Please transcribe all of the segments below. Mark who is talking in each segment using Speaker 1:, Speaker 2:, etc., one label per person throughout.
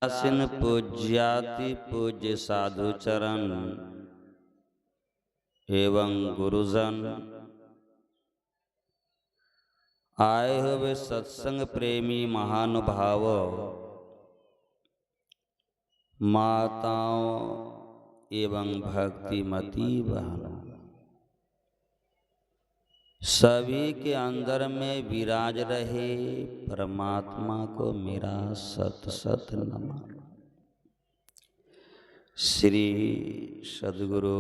Speaker 1: आसिन पूज्याति पूज्य साधु चरण एवं गुरुजन आए हुए सत्संग प्रेमी महानुभाव माताओं एवं भक्तिमती बहनों, सभी के अंदर में विराज रहे परमात्मा को मेरा सत सत नमन। श्री सद्गुरु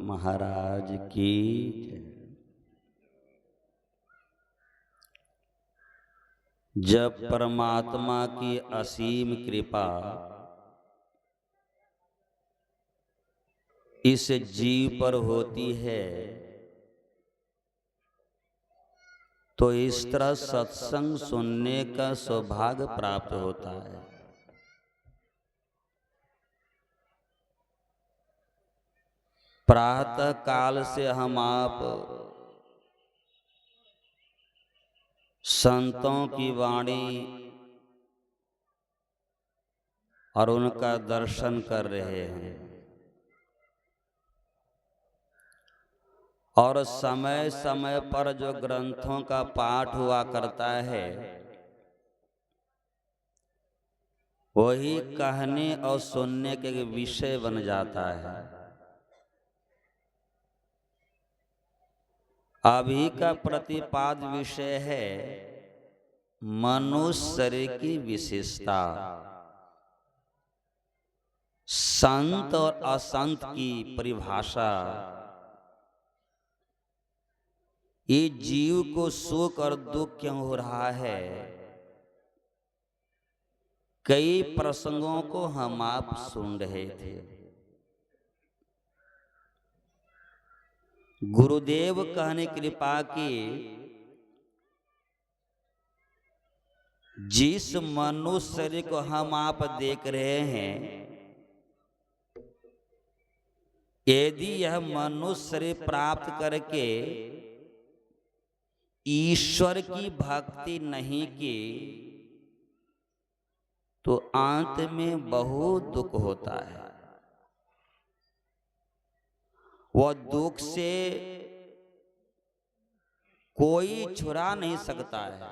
Speaker 1: महाराज की जय। जब परमात्मा की असीम कृपा इस जीव पर होती है तो इस तरह सत्संग सुनने का सौभाग्य प्राप्त होता है। प्रातः काल से हम आप संतों की वाणी और उनका दर्शन कर रहे हैं और समय समय पर जो ग्रंथों का पाठ हुआ करता है वही कहने और सुनने के विषय बन जाता है। अभी का प्रतिपाद विषय है मनुष्य शरीर की विशेषता, संत और असंत की परिभाषा, ये जीव को सुख और दुख क्यों हो रहा है, कई प्रसंगों को हम आप सुन रहे थे। गुरुदेव कहने कृपा की जिस मनुष्य शरीर को हम आप देख रहे हैं यदि यह मनुष्य शरीर प्राप्त करके ईश्वर की भक्ति नहीं की तो अंत में बहुत दुख होता है। वह दुख से कोई छुड़ा नहीं सकता है।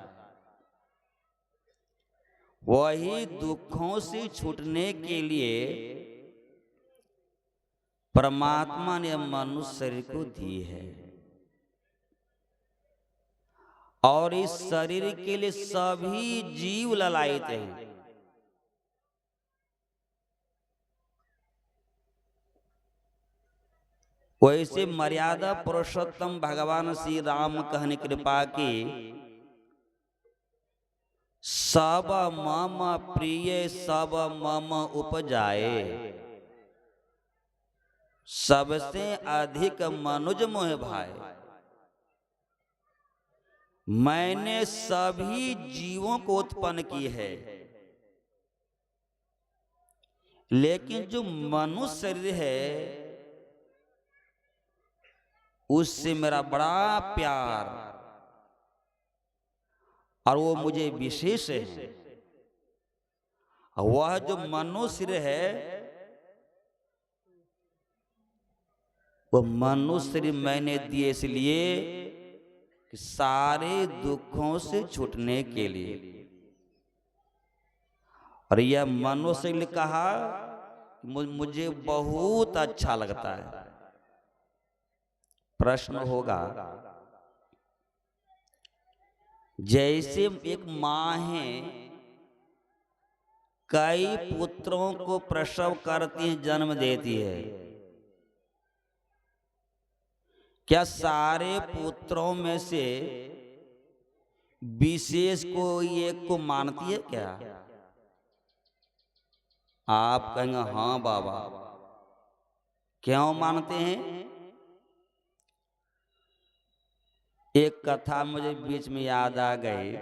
Speaker 1: वही दुखों से छूटने के लिए परमात्मा ने मनुष्य शरीर को दी है और इस शरीर के लिए सभी जीव ललायित हैं। वैसे मर्यादा पुरुषोत्तम भगवान श्री राम कहने कृपा की सब मम प्रिय सब मम उपजाए, सबसे अधिक मनुज मोह भाई। मैंने सभी जीवों को उत्पन्न की है लेकिन जो मनुष्य शरीर है उससे मेरा बड़ा प्यार और वो मुझे विशेष है। वह जो मनुष्य है वो मनुष्य मैंने दिए इसलिए कि सारे दुखों से छूटने के लिए। और यह मनुष्य ने कहा मुझे बहुत अच्छा लगता है। प्रश्न होगा जैसे एक माँ है कई पुत्रों को प्रसव करती है, जन्म देती है, क्या सारे पुत्रों में से विशेष कोई एक को मानती है क्या? आप कहेंगे हाँ बाबा। क्यों मानते हैं? एक कथा मुझे बीच में याद आ गई।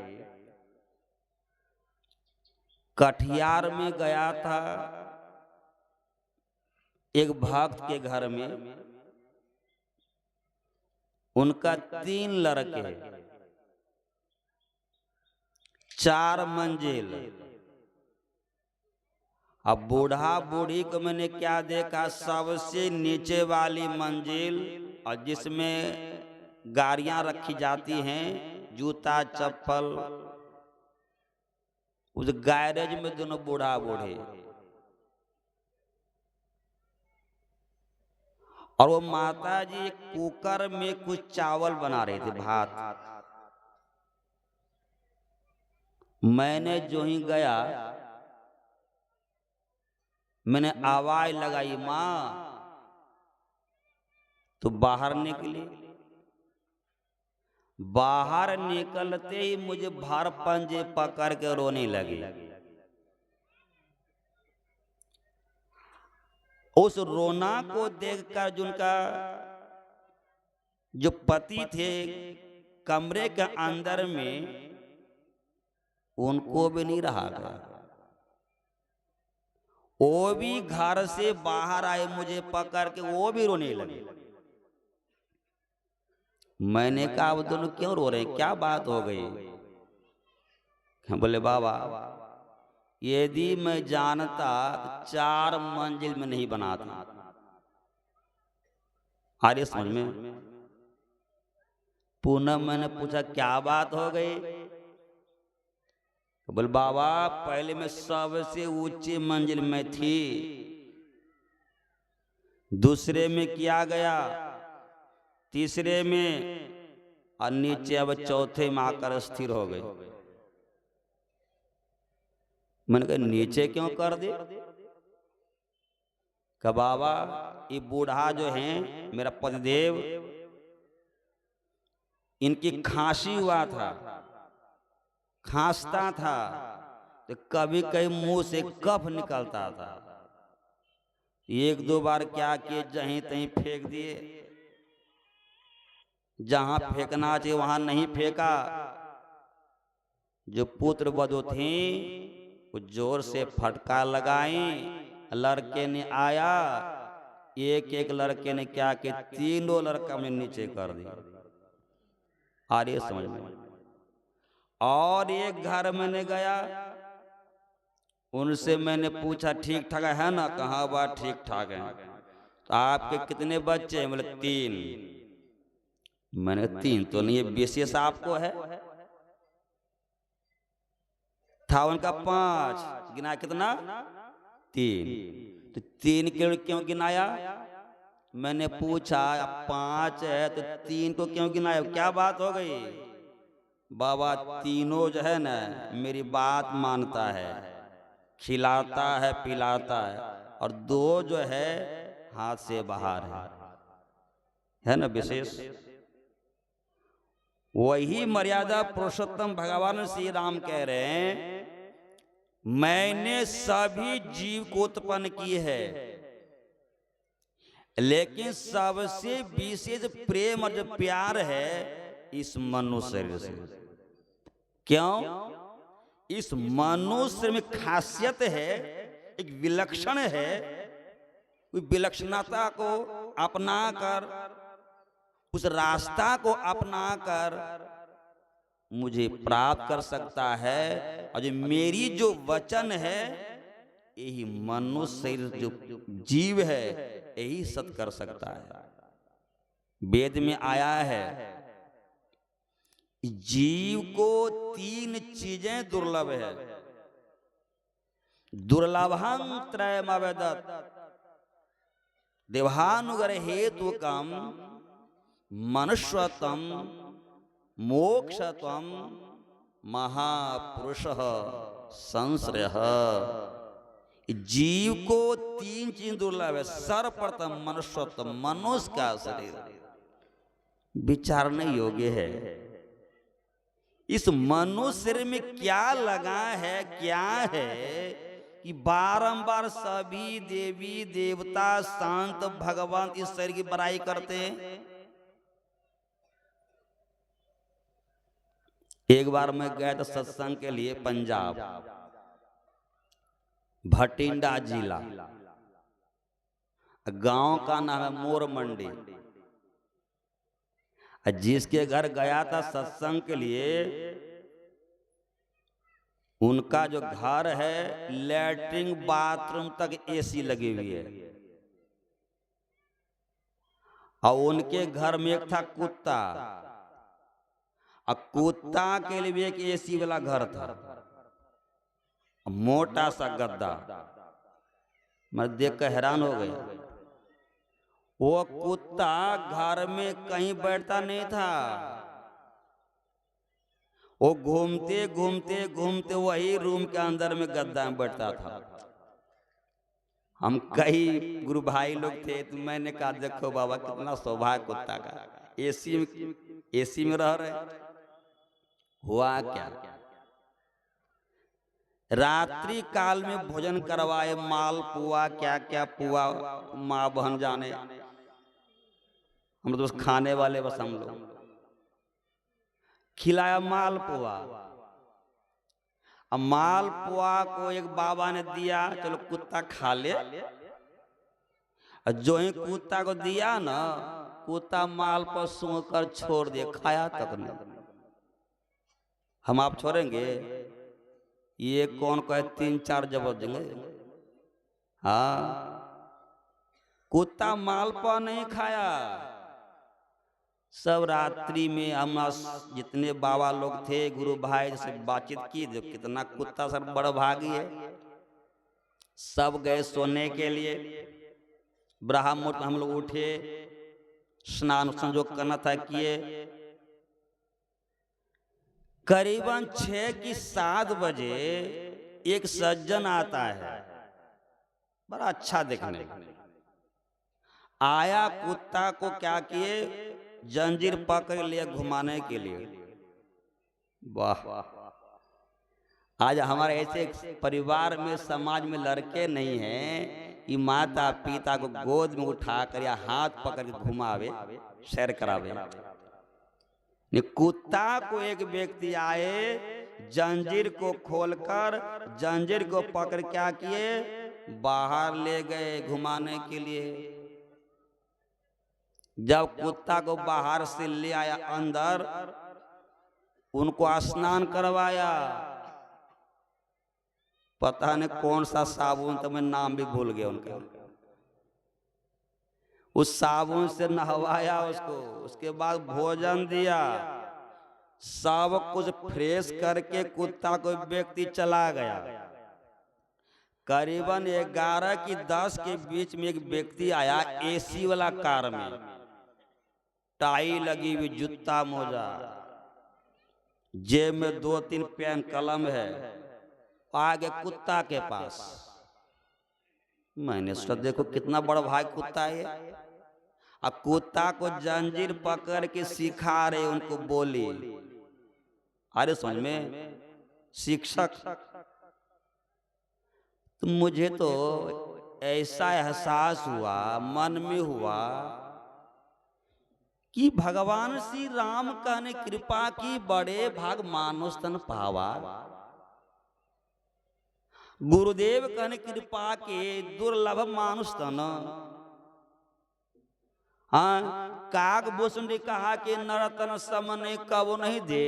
Speaker 1: कटिहार में गया था एक भक्त के घर में, उनका 3 लड़के, 4 मंजिल अब बूढ़ा बूढ़ी को मैंने क्या देखा, सबसे नीचे वाली मंजिल और जिसमें गाड़ियां रखी जाती हैं, जूता चप्पल, उस गैरेज में दोनों बूढ़ा बूढ़े, और वो माता जी कुकर में कुछ चावल बना रहे थे, भात। मैंने जो ही गया, मैंने आवाज लगाई माँ, तो बाहर निकली। बाहर निकलते ही मुझे भर पंजे पकड़ के रोने लगी। उस रोना को देखकर जिनका जो पति थे कमरे के अंदर में, उनको भी नहीं रहा गया। वो भी घर से बाहर आए, मुझे पकड़ के वो भी रोने लगे। मैंने कहा वो दोनों क्यों रो रहे हैं, क्या बात हो गई? बोले बाबा, यदि मैं जानता तो 4 मंजिल में नहीं बनाता। आर्य समझ में? पुनः मैंने पूछा क्या बात हो गई? बोले बाबा, पहले मैं सबसे ऊंची मंजिल में थी, दूसरे में किया गया, तीसरे में, और नीचे अब चौथे में आकर स्थिर हो गए। मैंने कहा नीचे क्यों कर दे? कहा बाबा, ये बूढ़ा जो है मेरा पतिदेव, इनकी खांसी हुआ था, खांसता था, तो कभी कभी मुंह से कफ निकलता था। 1-2 बार क्या किए, जहीं तहीं फेंक दिए, जहां फेंकना चाहिए वहां नहीं फेंका। जो पुत्र वधू थी वो जोर से फटका लगाई, लड़के ने आया, एक लड़के ने क्या किया, 3 लड़का में नीचे कर दिया। आर्य समझ में? और एक घर मैंने गया, उनसे मैंने पूछा ठीक ठाक है ना? कहाँ बात ठीक ठाक है। तो आपके कितने बच्चे हैं? बोले 3। मैंने 3 तो नहीं, विशेष आपको है। था उनका 5, गिना कितना? 3। तो 3 क्यों गिनाया? मैंने पूछा 5 है तो 3 को क्यों गिनाया, क्या बात हो गई? बाबा, तीनों जो है ना मेरी बात मानता है, खिलाता है पिलाता है, और 2 जो है हाथ से बाहर है ना विशेष। वही मर्यादा पुरुषोत्तम भगवान श्री राम कह रहे हैं, मैंने सभी जीव को उत्पन्न की है, लेकिन सबसे विशेष प्रेम और जो प्यार है इस मनुष्य शरीर से। क्यों? इस मनुष्य में खासियत है, एक विलक्षण है, विलक्षणता को अपनाकर, उस रास्ता को अपनाकर मुझे प्राप्त कर सकता है। और जो मेरी जो वचन है, यही मनुष्य शरीर जो जीव है यही सत कर सकता है। वेद में आया है, जीव को 3 चीजें दुर्लभ है। दुर्लभम त्रयमवेदत देवानुग्रह हेतु कम मनुष्यत्वम मोक्षत्वम महापुरुष संश्रय। जीव को 3 चीज दुर्लभ है। सर्वप्रथम मनुष्यत्व, मनुष्य का शरीर विचारने योग्य है। इस मनुष्य शरीर में क्या लगा है, क्या है कि बारंबार सभी देवी देवता संत भगवान इस शरीर की बड़ाई करते हैं। एक बार मैं गया था सत्संग के लिए पंजाब, भटिंडा जिला, गांव का नाम है मोर मंडी। जिसके घर गया था सत्संग के लिए, उनका जो घर है लैट्रिन बाथरूम तक एसी लगी हुई है। और उनके घर में एक था कुत्ता, और कुत्ता के लिए भी एक एसी वाला घर था, मोटा सा गद्दा। मैं देख कर हैरान हो गया। वो कुत्ता घर में कहीं बैठता नहीं था, वो घूमते घूमते घूमते वही रूम के अंदर में गद्दा में बैठता था। हम कई गुरु भाई लोग थे, तो मैंने कहा देखो बाबा कितना सौभाग्य कुत्ता का, एसी में रह रहे। हुआ क्या, रात्रि काल में भोजन करवाए, माल पुआ, क्या क्या पुआ, माँ बहन जाने, हम तो बस खाने वाले, बस हम लोग खिलाया माल पुआ। अब माल पुआ को एक बाबा ने दिया, चलो कुत्ता खा ले। जो ही कुत्ता को दिया ना, कुत्ता माल पर सूंघ कर छोड़ दिया, खाया तक नहीं। हम आप छोड़ेंगे? ये कौन कहे 3-4 जबर देंगे? हाँ, कुत्ता माल पर नहीं खाया। सब रात्रि में हम जितने बाबा लोग थे, गुरु भाई से बातचीत की, जो कितना कुत्ता सर बड़ भागी है। सब गए सोने के लिए। ब्रह्म मुहूर्त हम लोग उठे, स्नान संजोग करना था, किए। करीबन 6 की 7 बजे एक सज्जन आता है, बड़ा अच्छा देखने आया। कुत्ता को क्या किए, जंजीर पकड़ लिया घुमाने के लिए। वाह, आज हमारे ऐसे परिवार में, समाज में लड़के नहीं हैं कि माता पिता को गोद में उठाकर या हाथ पकड़ के घुमावे, सैर करावे। कुत्ता को एक व्यक्ति आए, जंजीर को खोलकर, जंजीर को पकड़ क्या किए, बाहर ले गए घुमाने के लिए। जब कुत्ता को बाहर से ले आया अंदर, उनको स्नान करवाया। पता नहीं कौन सा साबुन, तो मैं नाम भी भूल गया उनका। उस साबुन से नहवाया उसको, उसके बाद भोजन दिया, सब कुछ फ्रेश करके कुत्ता को व्यक्ति चला गया। करीबन 11 की 10 के बीच में एक व्यक्ति आया, एसी वाला कार में, टाई लगी हुई, जूता मोजा, जेब में 2-3 पेन कलम है, आगे कुत्ता के पास। मैंने सोचा देखो कितना बड़ा भाई कुत्ता है। अब कुत्ता को जंजीर पकड़ के सिखा रहे उनको बोली। अरे समझ में शिक्षक, तो मुझे तो ऐसा एहसास हुआ, मन में हुआ कि भगवान श्री राम कहने कृपा की बड़े भाग मानुष तन पावा, गुरुदेव कहने कृपा के दुर्लभ मानुष तन। हाँ, काग भूषण ने कहा कि नरतन समने कब नहीं दे।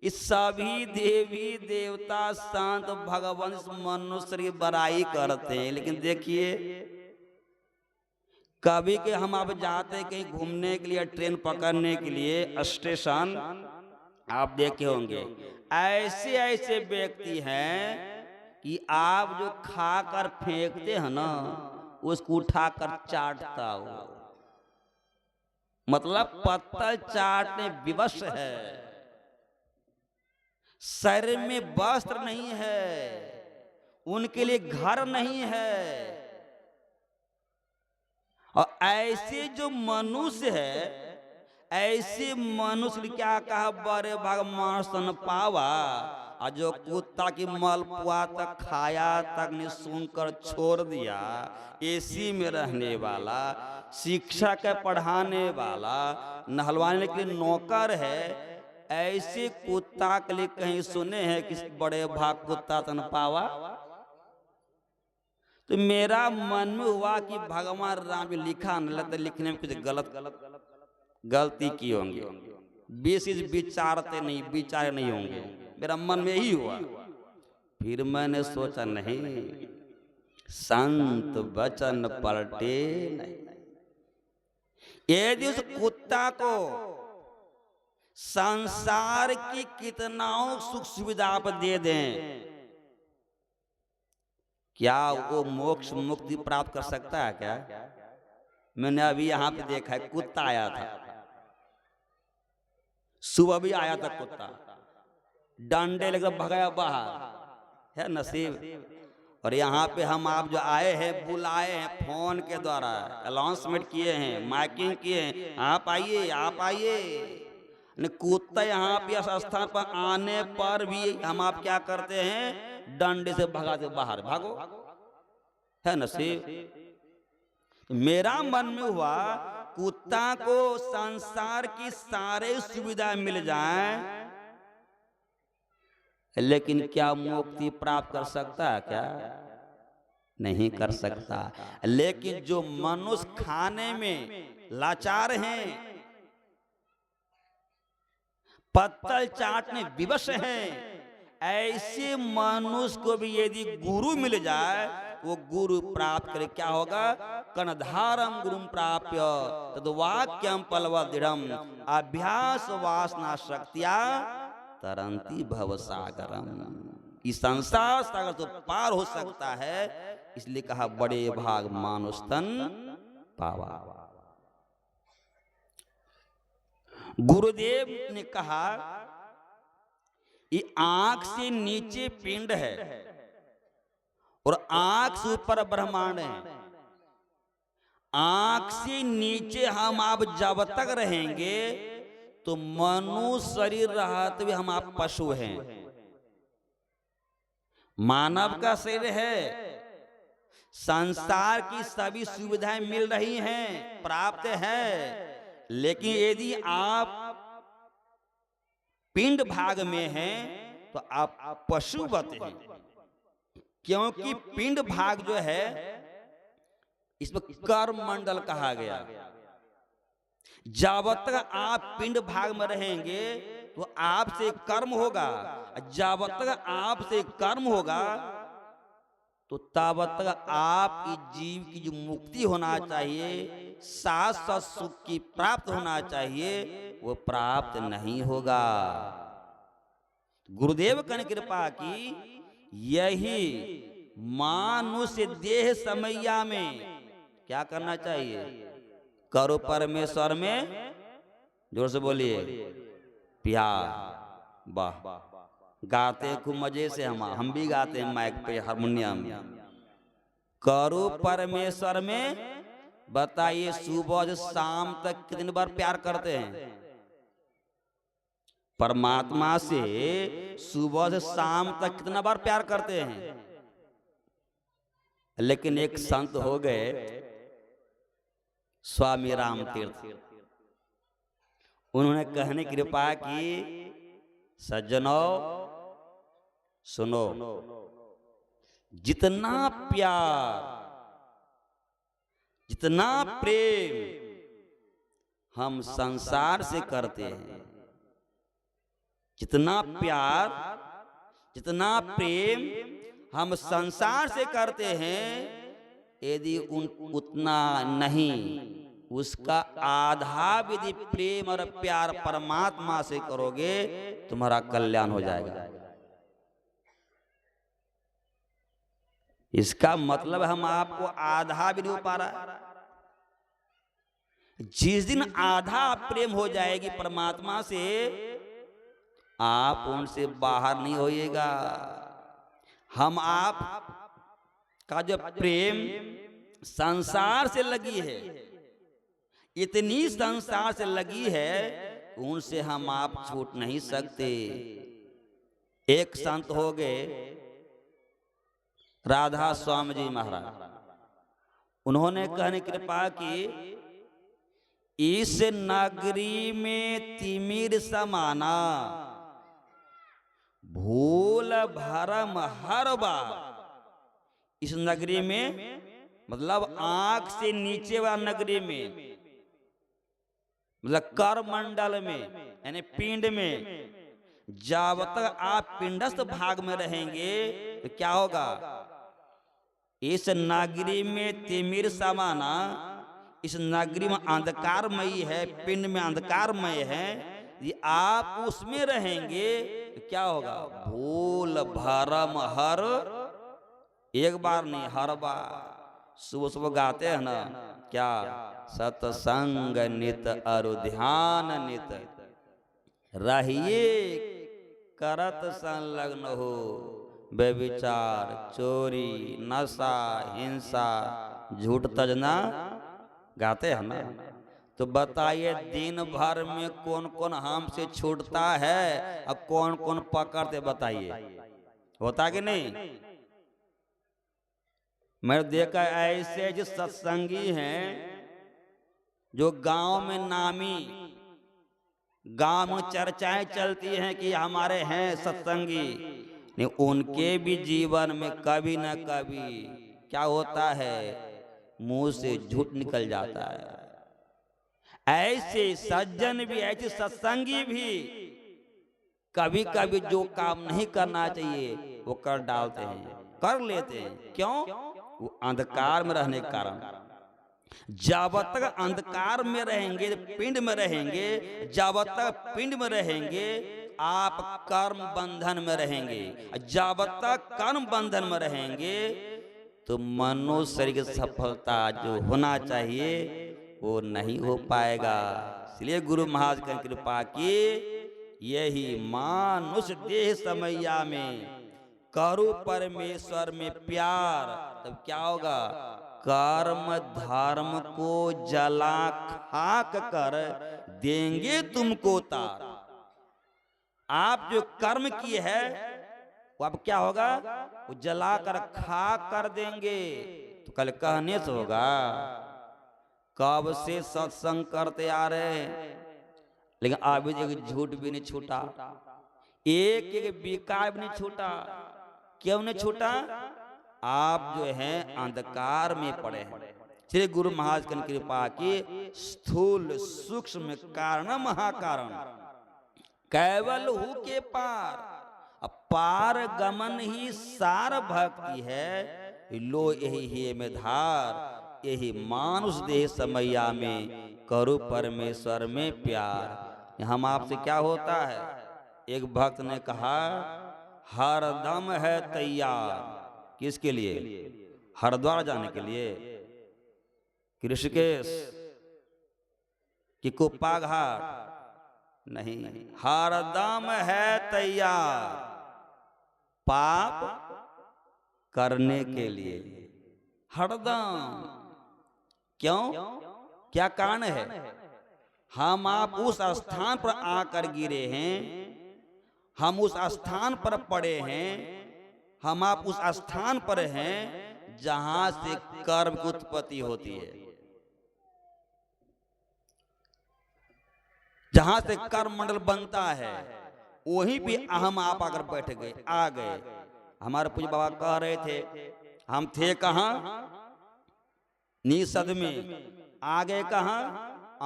Speaker 1: इस सभी देवी देवता संत भगवान मनुष्य की बड़ाई करते हैं, लेकिन देखिए कभी के हम अब जाते कहीं घूमने के लिए, ट्रेन पकड़ने के लिए स्टेशन, आप देखे होंगे ऐसे ऐसे व्यक्ति हैं कि आप जो खाकर फेंकते हैं ना, उसको उठाकर चाटता हो, मतलब पत्तल चाटने विवश है। शरीर में वस्त्र नहीं है, उनके लिए घर नहीं है। और ऐसे जो मनुष्य है, ऐसे मनुष्य ने क्या कहा, बड़े भाग मानुष तन पावा। और जो कुत्ता की मल पुआ तक खाया तक ने सुनकर छोड़ दिया, एसी में रहने वाला, शिक्षक है पढ़ाने वाला, नहलवाने के लिए नौकर है, ऐसे कुत्ता के लिए कहीं सुने हैं कि बड़े भाग कुत्ता तन पावा। तो मेरा मन में हुआ कि भगवान राम भी लिखा न लगता, लिखने में कुछ गलती की होंगे। विचारते नहीं, विचार नहीं होंगे। मेरा मन में यही हुआ। फिर मैंने सोचा नहीं, संत वचन पलटे नहीं। यदि उस कुत्ता को संसार की कितना सुख सुविधा आप दे दें, क्या वो मोक्ष मुक्ति प्राप्त कर सकता है क्या? मैंने अभी यहां पे देखा है, कुत्ता आया था, सुबह भी आया था कुत्ता, डंडे लेकर भगाया बाहर, है नसीब। और यहाँ पे हम आप जो आए हैं, बुलाए हैं फोन के द्वारा, अनाउंसमेंट किए हैं, माइकिंग किए हैं, आप आइए आप आइए। कुत्ता यहाँ पे इस स्थान पर आने पर भी हम आप क्या करते हैं, डंडे से भगाते बाहर, भागो, है नसीब। मेरा मन में हुआ कुत्ता को संसार की सारे सुविधा मिल जाए, लेकिन क्या मुक्ति प्राप्त कर सकता है क्या? नहीं कर सकता। लेकिन जो मनुष्य खाने में लाचार हैं, पत्तल चाटने विवश हैं, ऐसे मनुष्य को भी यदि गुरु मिल जाए, वो गुरु प्राप्त करे, क्या होगा? कनधारम गुरुम प्राप्य तद्वाक्यम पलवदृढ़म अभ्यास वासना शक्तिया तरंती भवसागरम। इस संसार सागर तो पार हो सकता है, इसलिए कहा बड़े भाग मानुष तन पावा। गुरुदेव ने कहा ये आंख से नीचे पिंड है और आंख से ऊपर ब्रह्मांड है। आंख से नीचे हम आप जब तक रहेंगे तो मनुष्य शरीर रहते हुए हम आप पशु हैं। मानव का शरीर है, संसार की सभी सुविधाएं मिल रही हैं, प्राप्त है, लेकिन यदि आप पिंड भाग में हैं तो आप पशुवत हैं, क्योंकि पिंड भाग जो है इसमें कर्म मंडल कहा गया। जब तक आप पिंड भाग में रहेंगे तो आपसे कर्म होगा, जब तक आपसे कर्म होगा तो तब तक आप इस जीव की जो मुक्ति होना चाहिए, शाश्वत सुख की प्राप्त होना चाहिए, वो प्राप्त नहीं होगा। गुरुदेव कन कृपा की यही मानुष्य देह समैया में क्या करना चाहिए? करो परमेश्वर में, जोर से बोलिए, प्यार। वाह, गाते खूब मजे से, हम भी गाते हैं माइक पे, हारमोनियम। करो परमेश्वर में, बताइए सुबह से शाम तक कितनी बार प्यार करते हैं? परमात्मा से सुबह से शाम तक कितना बार प्यार करते हैं? लेकिन एक संत हो गए स्वामी राम तीर्थ, उन्होंने कहने की कृपा की, सज्जनों सुनो, जितना प्यार जितना प्रेम हम संसार से करते हैं, जितना प्यार जितना प्रेम हम संसार से करते हैं, यदि उतना नहीं, उसका आधा यदि प्रेम और प्यार परमात्मा से करोगे, तुम्हारा कल्याण हो जाएगा। इसका मतलब हम आपको आधा भी नहीं पा रहा। जिस दिन आधा प्रेम हो जाएगी परमात्मा से, आप उनसे बाहर नहीं होइएगा। हम आप का जो प्रेम संसार से लगी है, इतनी संसार से लगी है, उनसे हम आप छूट नहीं सकते। एक संत हो गए राधा स्वामी जी महाराज, उन्होंने कहने की कृपा की, इस नगरी में तिमिर समाना, भूल भरम हर बार। इस नगरी में मतलब आंख से नीचे वाला नगरी में, मतलब कर मंडल में, यानी पिंड में जब तक आप पिंडस्थ भाग में रहेंगे तो क्या होगा, इस नगरी में तिमिर समाना, इस नगरी में अंधकारमयी है, पिंड में अंधकारमय है, ये आप उसमें रहेंगे तो क्या होगा, भूल भरम हर, एक बार नहीं हर बार सुबह सुबह गाते हैं ना, क्या, सत्संग नित अरु ध्यान नित, रहिए करत संलग्न हो, व्यभिचार चोरी नशा हिंसा झूठ तजना, गाते हैं ना। तो बताइए दिन भर में कौन कौन हमसे छूटता है और कौन कौन पकड़ते, बताइए, होता कि नहीं। मैं देखा ऐसे जो सत्संगी हैं, जो गांव में नामी, गांव में चर्चाएं चलती हैं कि हमारे हैं सत्संगी, नहीं, उनके भी जीवन में कभी न कभी क्या होता है, मुंह से झूठ निकल जाता है। ऐसे सज्जन भी, ऐसे सत्संगी भी कभी कभी जो काम नहीं करना चाहिए वो कर डालते हैं, कर लेते हैं। क्यों, वो अंधकार में रहने के कारण। जब तक अंधकार में रहेंगे, पिंड में रहेंगे, जब तक पिंड में रहेंगे आप कर्म बंधन में रहेंगे, जब तक कर्म बंधन में रहेंगे तो मनुष्य शरीर की सफलता जो होना चाहिए वो नहीं हो पाएगा। इसलिए गुरु महाराज की कृपा की, यही मानुष देह समैया में करो परमेश्वर में प्यार, तब क्या होगा, कर्म धर्म को जला खाक कर देंगे तुमको तार। आप जो कर्म किए है वो अब क्या होगा, वो जलाकर खाक कर देंगे। तो कल कहने से होगा, कब से सत्संग करते आ रहे हैं लेकिन अभी एक झूठ भी नहीं छूटा, एक एक विकार भी नहीं छूटा। क्यों नहीं छूटा, आप जो हैं अंधकार में पड़े हैं। श्री गुरु महाराज की कृपा की, स्थूल सूक्ष्म कारण महाकारण केवल हु के पार, पार गमन ही सार भक्ति है, लो यही में धार, यही मानुष देह समैया में करो परमेश्वर में प्यार। हम आपसे क्या होता है, एक भक्त ने कहा हरदम है तैयार, किसके लिए, हरिद्वार जाने के लिए, ऋषिकेश कि कुप्पा घाट नहीं, हरदम है तैयार पाप करने के लिए, हरदम। क्यों, क्या कारण है, हम आप उस स्थान पर आकर गिरे हैं, हम उस स्थान पर पड़े हैं, हम आप उस स्थान पर हैं जहां से कर्म की उत्पत्ति होती है, जहां से कर्म मंडल बनता है, वहीं भी हम आप आकर बैठ गए, आ गए। हमारे पूज्य बाबा कह रहे थे, हम थे कहां, निषद में, आगे कहां,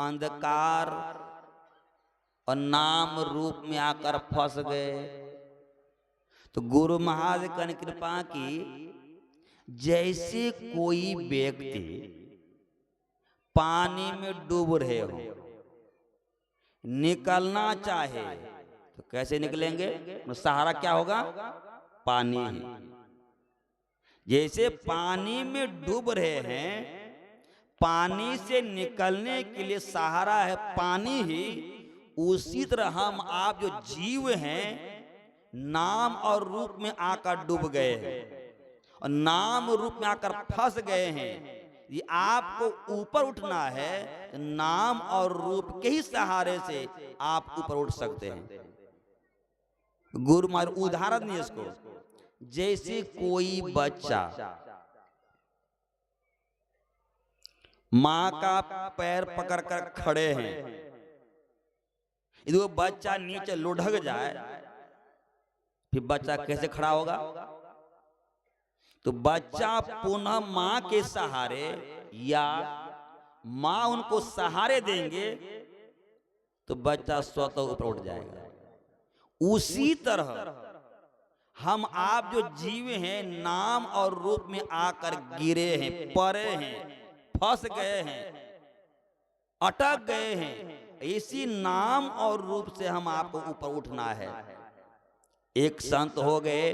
Speaker 1: अंधकार और नाम रूप में आकर फंस गए। तो गुरु महाराज की कृपा की, जैसे कोई व्यक्ति पानी में डूब रहे हो, निकलना चाहे तो कैसे निकलेंगे, सहारा क्या होगा, पानी ही। जैसे पानी में डूब रहे हैं, पानी से निकलने के लिए सहारा है पानी ही, उसी तरह हम आप जो जीव हैं नाम और रूप में आकर डूब गए हैं और नाम रूप में आकर फंस गए हैं। ये आपको ऊपर उठना है, नाम और रूप के ही सहारे से आप ऊपर उठ सकते हैं। गुरु महाराज उदाहरण नहीं इसको, जैसे कोई बच्चा मां का पैर पकड़कर खड़े हैं, यदि वो बच्चा नीचे लुढ़क जाए फिर बच्चा कैसे खड़ा होगा, तो बच्चा पुनः मां के सहारे या मां उनको सहारे देंगे तो बच्चा स्वतः ऊपर उठ जाएगा। उसी तरह हम आप जो जीव हैं नाम और रूप में आकर गिरे हैं, पड़े हैं, फंस गए हैं, अटक गए हैं। इसी नाम और रूप से हम आपको ऊपर उठना है। एक संत हो गए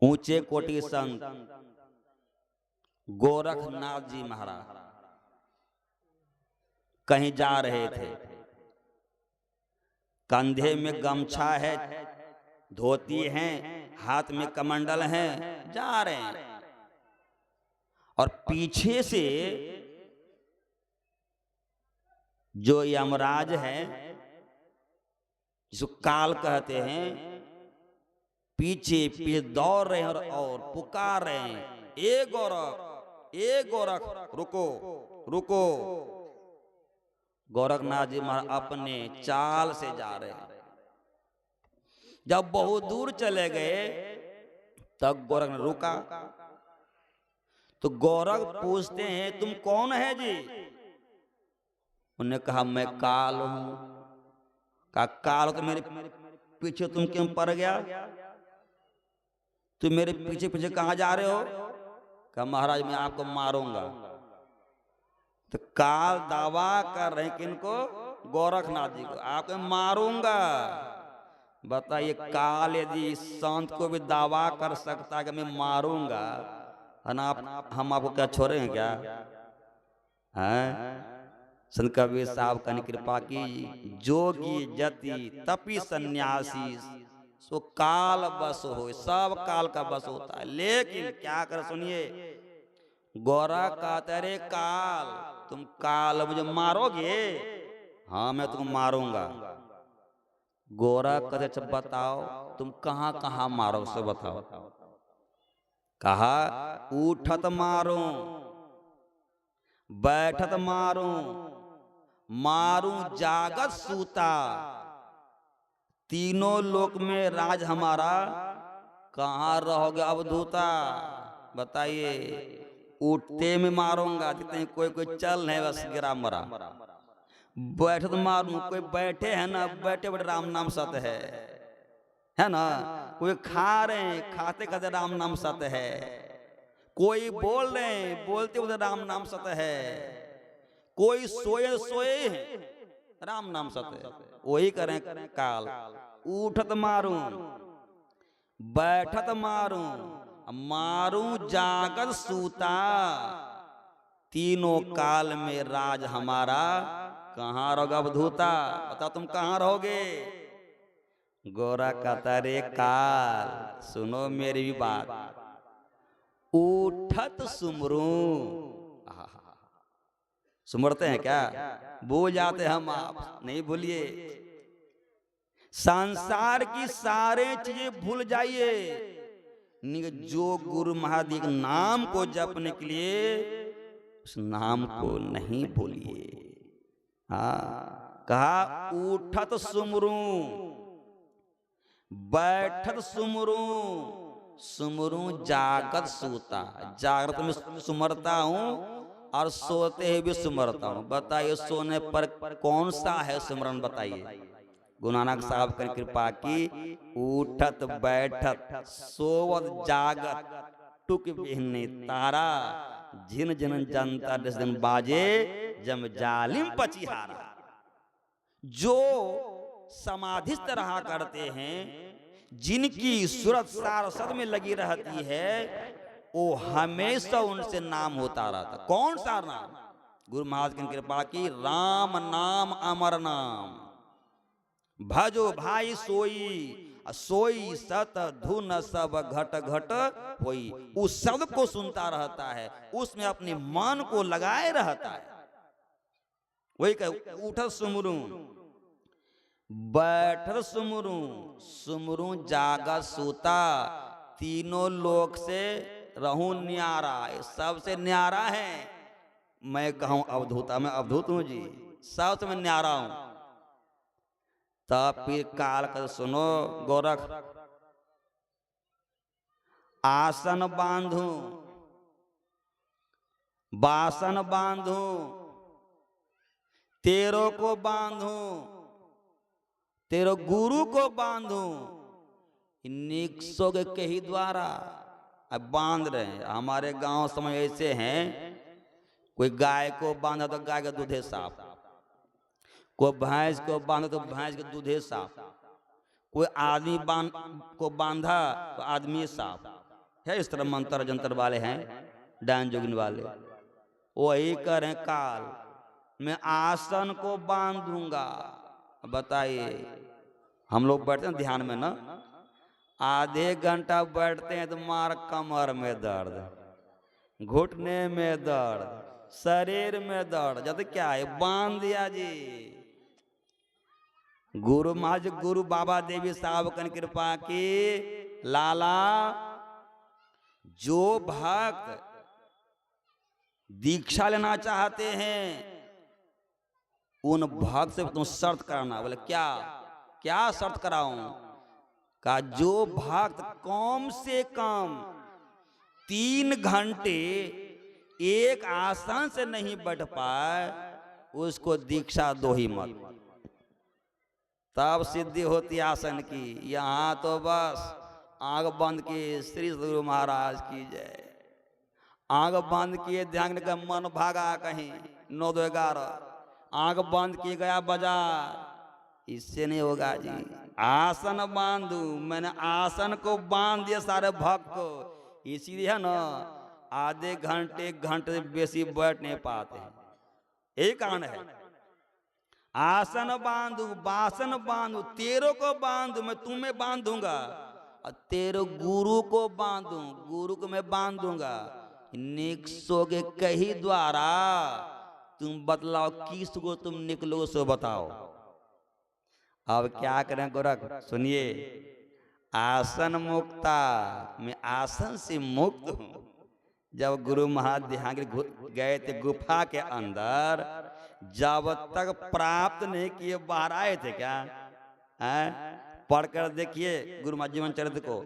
Speaker 1: ऊंचे कोटि संत गोरखनाथ जी महाराज कहीं जा रहे थे, कंधे में गमछा है, धोती है, हाथ में कमंडल है, जा रहे हैं और पीछे से जो यमराज है जिसको काल कहते हैं, पीछे पीछे दौड़ रहे हैं और पुकार रहे हैं, ए गोरख, ए गोरख, रुको रुको। गोरखनाथ जी महाराज अपने चाल से जा रहे हैं। जब बहुत दूर चले गए तब गोरख ने रुका। तो गोरख पूछते हैं तुम कौन है जी? उन्होंने कहा मैं काल हूं। कहा काल हो तो मेरे पीछे तुम क्यों पड़ गया? तुम मेरे पीछे पीछे कहां जा रहे हो? कहा महाराज मैं आपको मारूंगा। तो काल दावा कर रहे हैं किनको? गोरखनाथ जी को, आपको मारूंगा। बताइए काल यदि संत को भी दावा कर सकता है कि मैं मारूंगा, हम आपको क्या छोड़ेंगे क्या? हैं? संत कबीर साहब का कृपा की, जोगी जति तपी सन्यासी सो काल बस हो। सब काल का बस होता है, लेकिन क्या कर सुनिए, गोरख कहते रे काल तुम काल मुझे मारोगे? हाँ मैं तुमको मारूंगा। गोरख कहते अच्छा बताओ तुम कहां कहां मारो, से बताओ। कहा उठत मारो, बैठत मारू, मारू जागत सूता, तीनों लोक में राज हमारा, कहां रहोगे अवधूता? बताइए, उठते में मारूंगा, जितने कोई कोई चल नहीं बस गिरा मरा, बैठत मारू, कोई बैठे है ना, बैठे बैठे राम नाम सत है ना, कोई खा रहे हैं, खाते खाते राम नाम सत है, कोई बोल रहे हैं, बोलते उधर राम नाम सत है, कोई सोए सोए राम नाम सत है। वही करें काल। उठत मारू, बैठत मारू, मारू जागत सूता, तीनों काल में राज हमारा, कहां रहोगे अवधूता? बताओ तुम कहां रहोगे? गोरा कहता रे काल सुनो मेरी भी बात, उठत सुमरू। सुमरते हैं क्या? भूल जाते हम, आप नहीं भूलिए। संसार की सारे चीजें भूल जाइए, जो गुरु महादेव नाम को जपने के लिए उस नाम को नहीं भूलिए। हाँ, कहा उठत सुमरू, बैठत सुमरू, सुमरू जागत सूता, जागृत में सुमरता हूं और सोते हुए भी सुमरता हूं। बताइए सोने पर कौन सा है सुमरन? बताइए। गुरु नानक साहब की कृपा की, उठत बैठत सोवत जागत टुक बिहने तारा, जिन जिन जनता जिस दिन बाजे जम जालिम पचिहारा। जो समाधिस्थ रहा करते हैं, जिनकी सूरत सारसद में लगी रहती है, वो हमेशा उनसे नाम होता रहता। कौन सा नाम? गुरु महाराज की कृपा की, राम नाम अमर नाम, भजो भाई सोई, सोई सत धुन सब घट घट होई। उस शब्द को सुनता रहता है, उसमें अपने मन को लगाए रहता है। वही कह उठत सुमरू, बैठत सुमरू, सुमरू जागत सूता, तीनों लोक से रहूं न्यारा। सबसे न्यारा है। मैं कहूं अवधूता, मैं अवधूत हूं जी, सबसे मैं न्यारा हूं। तब फिर काल कर सुनो गोरख, आसन बांधू, बासन बांधू, तेरो को बांधूं, तेरो गुरु को बांधूं, निकसोगे कही द्वारा। अब बांध रहे हैं। हमारे गांव समय ऐसे हैं, कोई गाय को बांधा तो गाय का दूधे साफ, कोई भैंस को बांधा तो भैंस के दूधे साफ, कोई आदमी को बांधा तो आदमी साफ है। इस तरह मंत्र जंत्र वाले हैं, डायन जोगिन वाले, वही करें काल। मैं आसन को बांधूंगा। बताइए, हम लोग बैठते हैं ध्यान में ना, आधे घंटा बैठते हैं तो मार कमर में दर्द, घुटने में दर्द, शरीर में दर्द, जब क्या है बांध दिया जी। गुरु महाराज, गुरु बाबा देवी साहब की कृपा की लाला, जो भक्त दीक्षा लेना चाहते हैं उन भक्त से तुम शर्त कराना। बोले क्या क्या शर्त कराऊं? का जो भक्त कम से कम 3 घंटे एक आसन से नहीं बैठ पाए उसको दीक्षा दो ही मत, तब सिद्धि होती आसन की। यहाँ तो बस आंख बंद की श्री गुरु महाराज की जय, आंख बंद किए ध्यान का मन भागा कहीं 9 2 11, आंख बंद किए गया बाजार, इससे नहीं होगा जी। आसन बांधू, मैंने आसन को बांध दिया सारे भक्त को, इसीलिए है ना आधे घंटे 1 घंटे से बेसी बैठ नहीं पाते हैं, यही कारण है। आसन बांधू, बासन बांधू, तेरो को बांधू, मैं तुम्हें बांधूंगा, और तेरे गुरु को बांधू, गुरु को मैं बांधूंगा। निकसोगे कही द्वारा, तुम बतलाओ किसको तुम निकलो सो बताओ। अब क्या करें गोरख, सुनिए। आसन मुक्ता, मैं आसन से मुक्त हूं। जब गुरु महाराज ध्यान गए थे गुफा के अंदर, जब तक प्राप्त नहीं किए बाहर आए थे क्या? पढ़कर देखिए गुरु महाराज जीवन चरित्र को।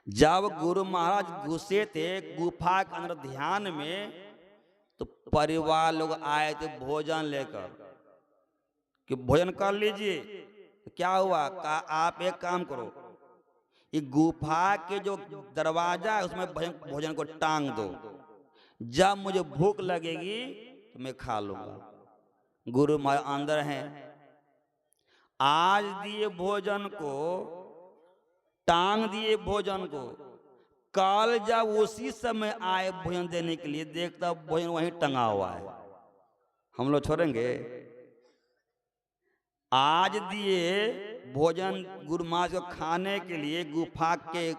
Speaker 1: जब गुरु महाराज घुसे थे गुफा के अंदर ध्यान में, तो परिवार लोग आए थे भोजन लेकर कि भोजन कर लीजिए। तो क्या हुआ? कहा आप एक काम करो, ये गुफा के जो दरवाजा है उसमें भोजन को टांग दो, जब मुझे भूख लगेगी तो मैं खा लूंगा। गुरु महाराज अंदर हैं, आज दिए भोजन को, टांग दिए भोजन को, कल जब उसी समय आए भोजन देने के लिए, देखता भोजन वहीं टंगा हुआ है। हम लोग छोड़ेंगे? आज दिए भोजन गुरु महाराज को खाने के लिए गुफा के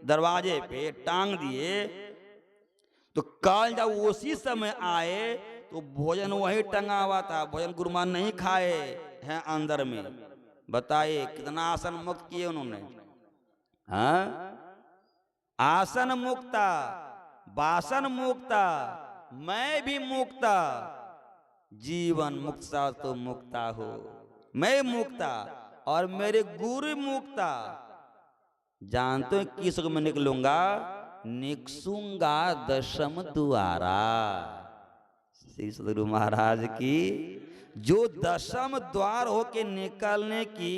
Speaker 1: दरवाजे पे टांग दिए, तो कल जब उसी समय आए तो भोजन वहीं टंगा हुआ था, भोजन गुरु महाराज नहीं खाए हैं अंदर में। बताइए कितना आसन मुक्त किए उन्होंने। हाँ, आसन मुक्ता, वासन मुक्ता, मैं भी मुक्ता, जीवन मुक्ता तो मुक्ता हो, मैं मुक्ता और मेरे गुरु मुक्ता। जानते हो किस को मैं निकलूंगा? निकसूंगा दशम द्वारा। श्री सदगुरु महाराज की जो दशम द्वार होके निकलने की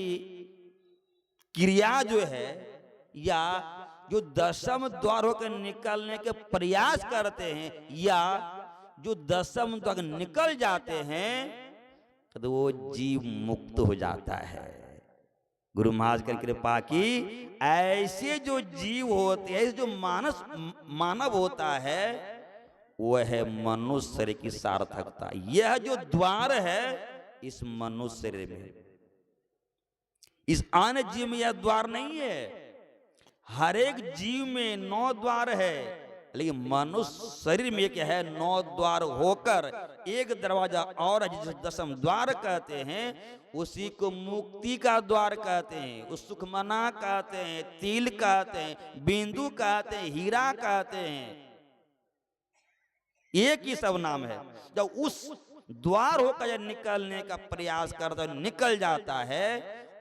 Speaker 1: क्रिया जो है, या जो दशम द्वार होकर निकलने के प्रयास करते हैं, या जो दशम द्वार निकल जाते हैं, तो वो जीव मुक्त हो जाता है। गुरु महाराज की कृपा की ऐसे जो जीव होते हैं, जो मानव होता है, वह है मनुष्य शरीर की सार्थकता। यह जो द्वार है इस मनुष्य शरीर में, इस अन्य जीव में यह द्वार नहीं है। हर एक जीव में 9 द्वार है, लेकिन मनुष्य शरीर में क्या है? 9 द्वार होकर एक दरवाजा और है, जिसे दशम द्वार कहते हैं। उसी को मुक्ति का द्वार कहते हैं, उस सुखमना कहते हैं, तिल कहते हैं, बिंदु कहते हैं, हीरा कहते हैं। एक ही सब नाम है। जब उस द्वार होकर निकलने का प्रयास करता है, निकल जाता है,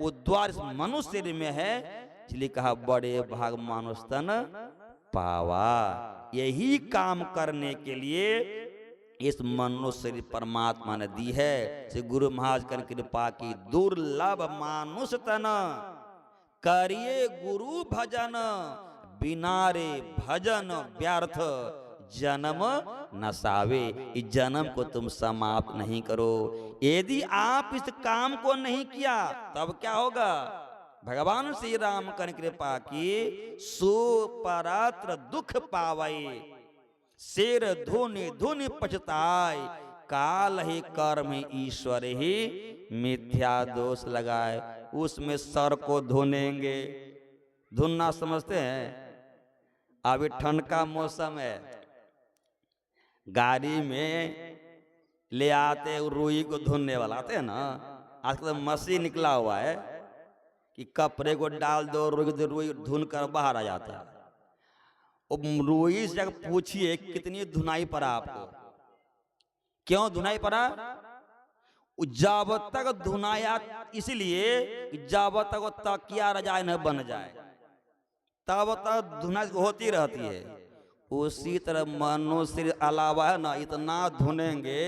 Speaker 1: वो द्वार मनुष्य शरीर में है, इसलिए कहा बड़े भाग मानुष तन पावा। यही काम करने के लिए इस मनुष्य शरीर परमात्मा ने दी है। श्री गुरु महाराज की कृपा की दुर्लभ मानुष तन, करिए गुरु भजन, बिना रे भजन व्यर्थ जन्म नसावे। इस जन्म को तुम समाप्त नहीं करो। यदि आप इस काम को नहीं किया तब क्या होगा? भगवान श्री राम की कृपा की सुपरात्र दुख पावई, शेर धुनि धुनि पछताय, काल ही कर्म ईश्वर ही मिथ्या दोष लगाए। उसमें सर को धुनेंगे। धुनना समझते हैं? अभी ठंड का मौसम है, गाड़ी में ले आते रुई को धुनने वाला आते हैं ना। आजकल तो मशीन निकला हुआ है कि कपड़े को डाल दो, रुई धुन कर बाहर आ जाता है। रुई से जब पूछिए कितनी धुनाई पड़ा आपको, क्यों धुनाई पड़ा? जब तक धुनाया इसलिए जब तक वो तकिया रजाई न बन जाए तब तक धुनाई होती रहती है। उसी तरह मनुष्य अलावा है ना, इतना धुनेंगे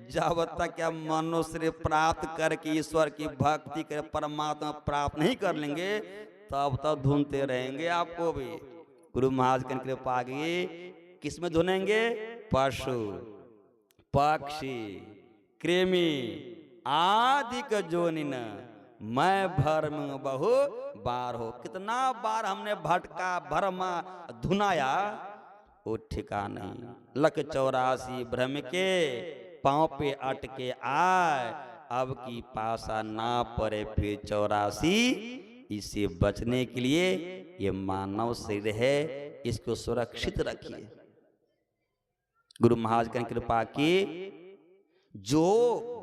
Speaker 1: जब तक क्या मनुष्य प्राप्त करके ईश्वर की भक्ति कर परमात्मा प्राप्त नहीं कर लेंगे तब तक धुनते रहेंगे आपको भी। गुरु महाराज की कृपा की किस में धुनेंगे? पशु पक्षी कृमि आदि का जोनिन मैं भरम बहु बार हो। कितना बार हमने भटका भरमा धुनाया, वो ठिकाना नहीं। लख 84 भ्रम के पांव पे अटके आए, अब की पासा ना पड़े फिर 84। इसे बचने के लिए ये मानव शरीर है, इसको सुरक्षित रखिए। गुरु महाराज की कृपा की जो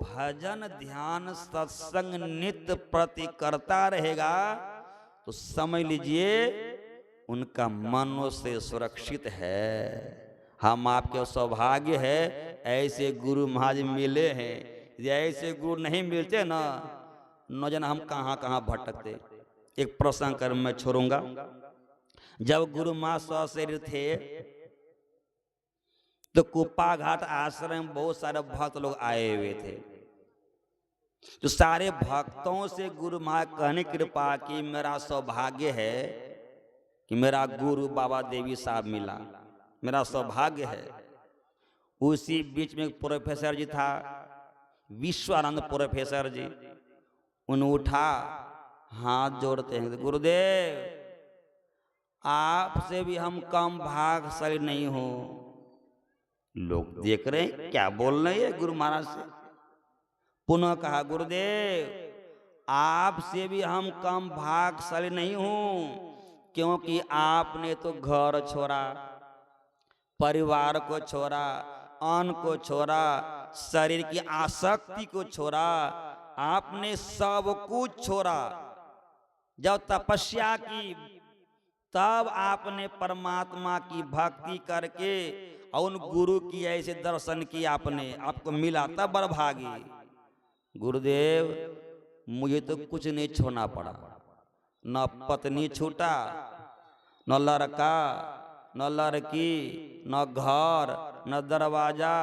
Speaker 1: भजन ध्यान सत्संग नित्य प्रति करता रहेगा तो समझ लीजिए उनका मनुष्य सुरक्षित है। हम आपके सौभाग्य है ऐसे गुरु महाराज मिले हैं। ऐसे गुरु नहीं मिलते ना, न जाने हम कहाँ कहाँ भटकते। एक प्रसंग कर मैं छोड़ूंगा। जब गुरु महाराज सशरीर थे तो कुप्पा घाट आश्रम में बहुत सारे भक्त लोग आए हुए थे। तो सारे भक्तों से गुरु महाराज कहने की कृपा की मेरा सौभाग्य है कि मेरा गुरु बाबा देवी साहब मिला, मेरा सौभाग्य है। उसी बीच में एक प्रोफेसर जी था, विश्वानंद प्रोफेसर जी, उन उठा हाथ जोड़ते हैं, गुरुदेव आपसे भी हम कम भागशाली नहीं हो। लोग देख रहे हैं क्या बोल रहे हैं गुरु महाराज से। पुनः कहा गुरुदेव आपसे भी हम कम भागशाली नहीं हूं, क्योंकि आपने तो घर छोड़ा, परिवार को छोड़ा, अन्न को छोड़ा, शरीर की आसक्ति को छोड़ा, आपने सब कुछ छोड़ा। जब तपस्या की तब आपने परमात्मा की भक्ति करके और उन गुरु की ऐसे दर्शन की आपने, आपको मिला तब बड़भागी। गुरुदेव मुझे तो कुछ नहीं छोड़ना पड़ा, न पत्नी छूटा, न लड़का, न लड़की, न घर, न दरवाजा,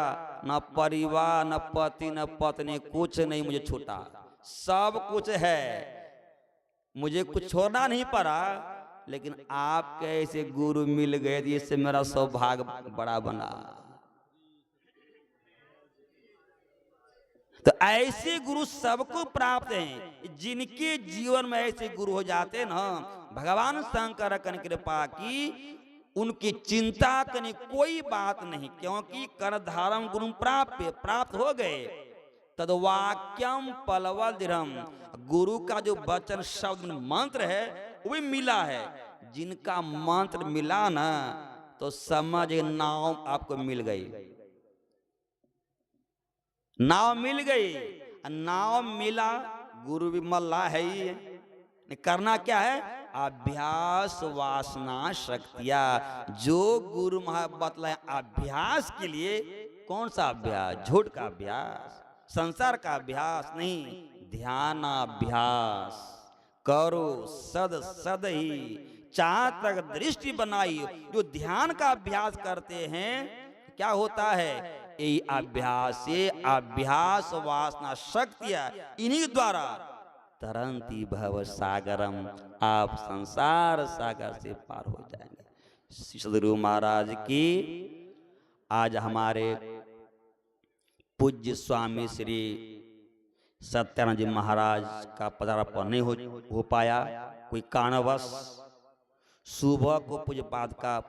Speaker 1: न परिवार, न पति, न पत्नी, कुछ नहीं मुझे छूटा। सब कुछ है, मुझे कुछ छोड़ना नहीं पड़ा। लेकिन आपके ऐसे गुरु मिल गए जिससे मेरा सौभाग्य बड़ा बना। तो ऐसे गुरु सबको प्राप्त हैं। जिनके जीवन में ऐसे गुरु हो जाते हैं ना, भगवान शंकर की कृपा की उनकी चिंता करने कोई बात नहीं, क्योंकि करधारम गुरु प्राप्त हो गए। तद्वाक्यम पलवल दृढ़, गुरु का जो वचन शब्द मंत्र है वो भी मिला है। जिनका मंत्र मिला ना तो समझ नाव आपको मिल गई, नाव मिल गई। नाव मिला, गुरु भी मल्ला है ही। करना क्या है? अभ्यास वासना शक्तिया। जो गुरु महाराज बतलाए अभ्यास के लिए, कौन सा अभ्यास? झूठ का अभ्यास, संसार का अभ्यास नहीं, ध्यानाभ्यास करो सद सद ही चाह तक दृष्टि बनाई। जो ध्यान का अभ्यास करते हैं क्या होता है? यही अभ्यास से, अभ्यास वासना शक्ति है, इन्हीं द्वारा तरंती भव सागरम, आप संसार सागर से पार हो जाएंगे। सदगुरु महाराज की आज हमारे पूज्य स्वामी श्री सत्यानंद जी महाराज का पदार्पण नहीं हो पाया, कोई कारणवश। सुबह को पूज्यपाद का